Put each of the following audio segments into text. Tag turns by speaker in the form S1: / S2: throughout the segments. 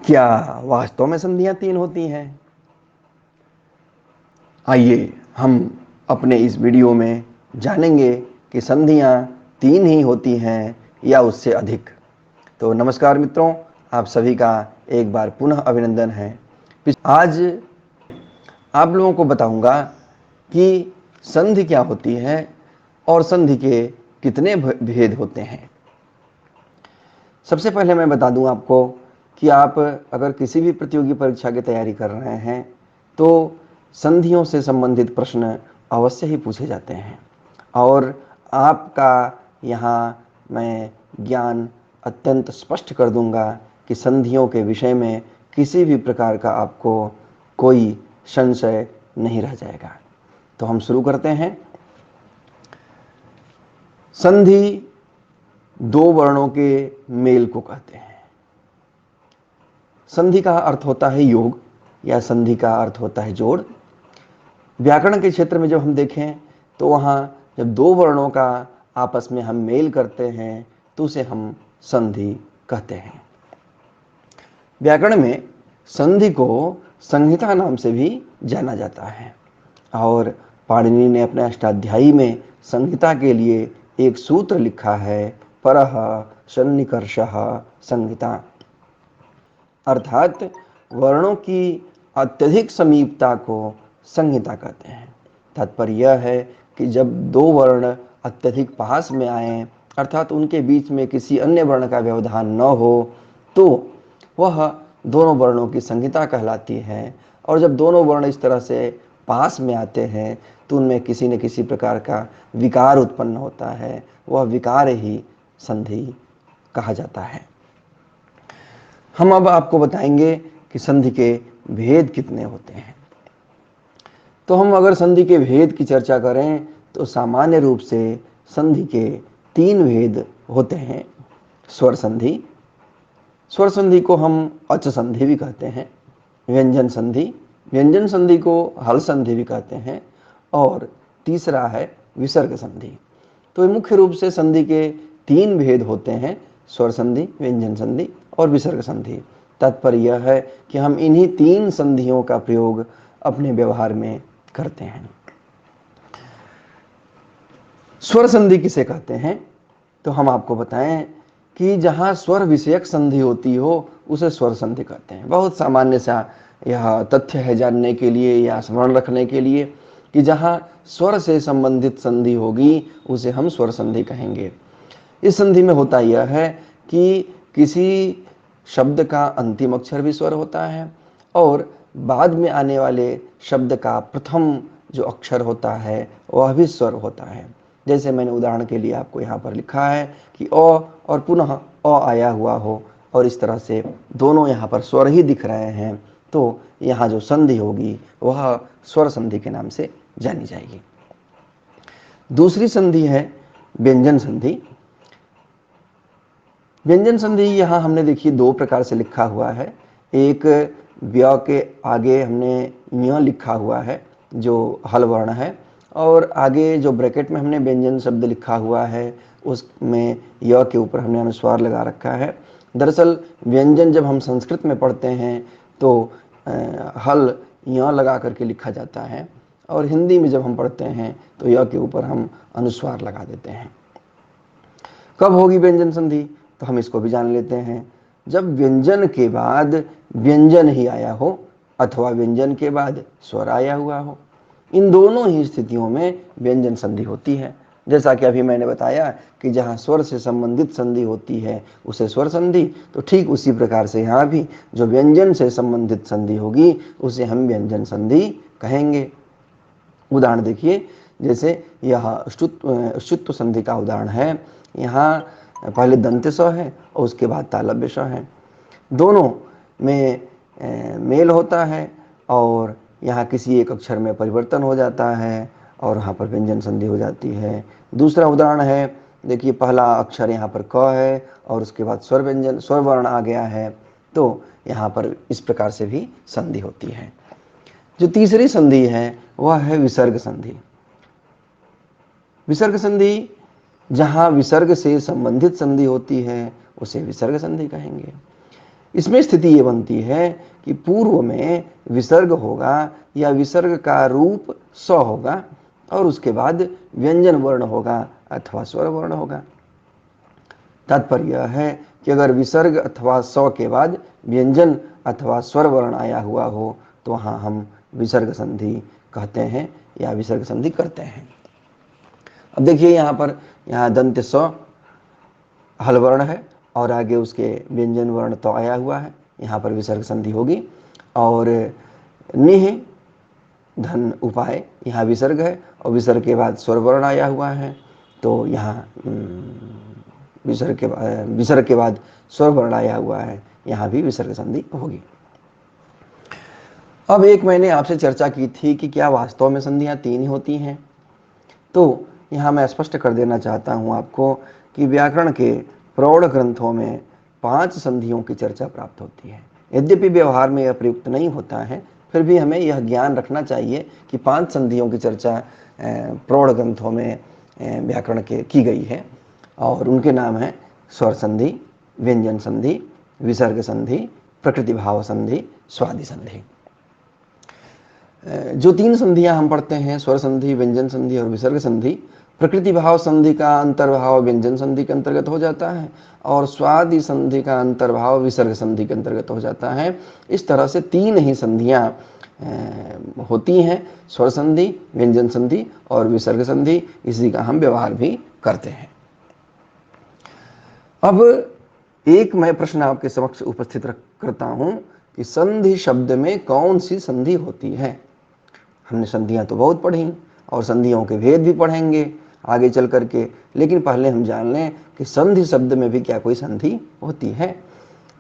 S1: क्या वास्तव में संधियां तीन होती हैं? आइए हम अपने इस वीडियो में जानेंगे कि संधियां तीन ही होती हैं या उससे अधिक। तो नमस्कार मित्रों, आप सभी का एक बार पुनः अभिनंदन है। आज आप लोगों को बताऊंगा कि संधि क्या होती है और संधि के कितने भेद होते हैं। सबसे पहले मैं बता दूं आपको कि आप अगर किसी भी प्रतियोगी परीक्षा की तैयारी कर रहे हैं तो संधियों से संबंधित प्रश्न अवश्य ही पूछे जाते हैं और आपका यहाँ मैं ज्ञान अत्यंत स्पष्ट कर दूंगा कि संधियों के विषय में किसी भी प्रकार का आपको कोई संशय नहीं रह जाएगा। तो हम शुरू करते हैं। संधि दो वर्णों के मेल को कहते हैं। संधि का अर्थ होता है योग या संधि का अर्थ होता है जोड़। व्याकरण के क्षेत्र में जब हम देखें तो वहाँ जब दो वर्णों का आपस में हम मेल करते हैं तो उसे हम संधि कहते हैं। व्याकरण में संधि को संहिता नाम से भी जाना जाता है और पाणिनि ने अपने अष्टाध्यायी में संहिता के लिए एक सूत्र लिखा है, परः सन्निकर्षः संहिता, अर्थात वर्णों की अत्यधिक समीपता को संहिता कहते हैं। तात्पर्य यह है कि जब दो वर्ण अत्यधिक पास में आए अर्थात उनके बीच में किसी अन्य वर्ण का व्यवधान न हो तो वह दोनों वर्णों की संहिता कहलाती है। और जब दोनों वर्ण इस तरह से पास में आते हैं तो उनमें किसी न किसी प्रकार का विकार उत्पन्न होता है, वह विकार ही संधि कहा जाता है। हम अब आपको बताएंगे कि संधि के भेद कितने होते हैं। तो हम अगर संधि के भेद की चर्चा करें तो सामान्य रूप से संधि के तीन भेद होते हैं। स्वर संधि, स्वर संधि को हम अच संधि भी कहते हैं। व्यंजन संधि, व्यंजन संधि को हल संधि भी कहते हैं। और तीसरा है विसर्ग संधि। तो मुख्य रूप से संधि के तीन भेद होते हैं, स्वर संधि, व्यंजन संधि और विसर्ग संधि। तात्पर्य यह है कि हम इन्हीं तीन संधियों का प्रयोग अपने व्यवहार में करते हैं। स्वर संधि किसे कहते हैं तो हम आपको बताएं कि जहां स्वर विषयक संधि होती हो उसे स्वर संधि कहते हैं। बहुत सामान्य सा यह तथ्य है जानने के लिए या स्मरण रखने के लिए कि जहां स्वर से संबंधित संधि होगी उसे हम स्वर संधि कहेंगे। इस संधि में होता यह है कि किसी शब्द का अंतिम अक्षर भी स्वर होता है और बाद में आने वाले शब्द का प्रथम जो अक्षर होता है वह भी स्वर होता है। जैसे मैंने उदाहरण के लिए आपको यहाँ पर लिखा है कि अ और पुनः अ आया हुआ हो और इस तरह से दोनों यहाँ पर स्वर ही दिख रहे हैं तो यहाँ जो संधि होगी वह स्वर संधि के नाम से जानी जाएगी। दूसरी संधि है व्यंजन संधि। व्यंजन संधि यहाँ हमने देखिए दो प्रकार से लिखा हुआ है। एक व्य के आगे हमने ञ लिखा हुआ है जो हल वर्ण है और आगे जो ब्रैकेट में हमने व्यंजन शब्द लिखा हुआ है उसमें य के ऊपर हमने अनुस्वार लगा रखा है। दरअसल व्यंजन जब हम संस्कृत में पढ़ते हैं तो हल य लगा करके लिखा जाता है और हिंदी में जब हम पढ़ते हैं तो य के ऊपर हम अनुस्वार लगा देते हैं। कब होगी व्यंजन संधि तो हम इसको भी जान लेते हैं। जब व्यंजन के बाद व्यंजन ही आया हो अथवा व्यंजन के बाद स्वर आया हुआ हो, इन दोनों ही स्थितियों में व्यंजन संधि होती है। जैसा कि अभी मैंने बताया कि जहाँ स्वर से संबंधित संधि होती है उसे स्वर संधि, तो ठीक उसी प्रकार से यहाँ भी जो व्यंजन से संबंधित संधि होगी उसे हम व्यंजन संधि कहेंगे। उदाहरण देखिए, जैसे यह ष्टुत्व संधि का उदाहरण है। यहाँ पहले दंत्य स है और उसके बाद तालव्य स है, दोनों में मेल होता है और यहाँ किसी एक अक्षर में परिवर्तन हो जाता है और यहाँ पर व्यंजन संधि हो जाती है। दूसरा उदाहरण है, देखिए पहला अक्षर यहाँ पर क है और उसके बाद स्वर व्यंजन स्वर वर्ण आ गया है तो यहाँ पर इस प्रकार से भी संधि होती है। जो तीसरी संधि है वह है विसर्ग संधि। विसर्ग संधि जहाँ विसर्ग से संबंधित संधि होती है उसे विसर्ग संधि कहेंगे। इसमें स्थिति ये बनती है कि पूर्व में विसर्ग होगा या विसर्ग का रूप स होगा और उसके बाद व्यंजन वर्ण होगा अथवा स्वर वर्ण होगा। तात्पर्य यह है कि अगर विसर्ग अथवा स के बाद व्यंजन अथवा स्वर वर्ण आया हुआ हो तो वहाँ हम विसर्ग संधि कहते हैं या विसर्ग संधि करते हैं। अब देखिए यहाँ दंत स हल वर्ण है और आगे उसके व्यंजन वर्ण तो आया हुआ है, यहाँ पर विसर्ग संधि होगी। और निह धन उपाय यहाँ विसर्ग है और विसर्ग के बाद स्वर वर्ण आया हुआ है, तो यहाँ विसर्ग के बाद स्वर वर्ण आया हुआ है, यहाँ भी विसर्ग संधि होगी। अब एक मैंने आपसे चर्चा की थी कि क्या वास्तव में संधियाँ 3 ही होती हैं, तो यहाँ मैं स्पष्ट कर देना चाहता हूँ आपको कि व्याकरण के प्रौढ़ ग्रंथों में 5 संधियों की चर्चा प्राप्त होती है। यद्यपि व्यवहार में यह प्रयुक्त नहीं होता है, फिर भी हमें यह ज्ञान रखना चाहिए कि 5 संधियों की चर्चा प्रौढ़ ग्रंथों में व्याकरण के की गई है और उनके नाम हैं स्वर संधि, व्यंजन संधि, विसर्ग संधि, प्रकृति भाव संधि, स्वादि संधि। जो 3 संधियां हम पढ़ते हैं, स्वर संधि, व्यंजन संधि और विसर्ग संधि, प्रकृति भाव संधि का अंतर्भाव व्यंजन संधि के अंतर्गत हो जाता है और स्वादि संधि का अंतर्भाव विसर्ग संधि के अंतर्गत हो जाता है। इस तरह से 3 ही संधियां होती हैं, स्वर संधि, व्यंजन संधि और विसर्ग संधि। इसी का हम व्यवहार भी करते हैं। अब एक मैं प्रश्न आपके समक्ष उपस्थित करता हूं कि संधि शब्द में कौन सी संधि होती है। हमने संधियां तो बहुत पढ़ी और संधियों के भेद भी पढ़ेंगे आगे चल करके, लेकिन पहले हम जान लें कि संधि शब्द में भी क्या कोई संधि होती है।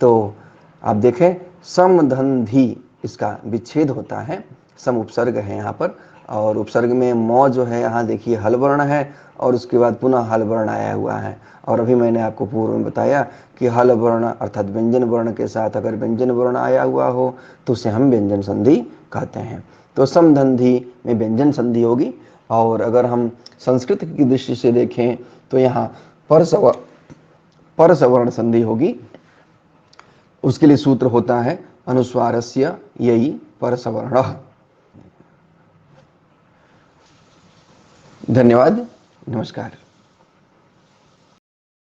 S1: तो आप देखें, सम धन धी इसका विच्छेद होता है। सम उपसर्ग है यहाँ पर और उपसर्ग में मौ जो है यहाँ देखिए हल वर्ण है और उसके बाद पुनः हल वर्ण आया हुआ है। और अभी मैंने आपको पूर्व में बताया कि हल वर्ण अर्थात व्यंजन वर्ण के साथ अगर व्यंजन वर्ण आया हुआ हो तो उसे हम व्यंजन संधि कहते हैं। तो सम धन धी में व्यंजन संधि होगी। और अगर हम संस्कृत की दृष्टि से देखें तो यहाँ पर सवर्ण संधि होगी। उसके लिए सूत्र होता है अनुस्वारस्य यई पर सवर्णः। धन्यवाद, नमस्कार।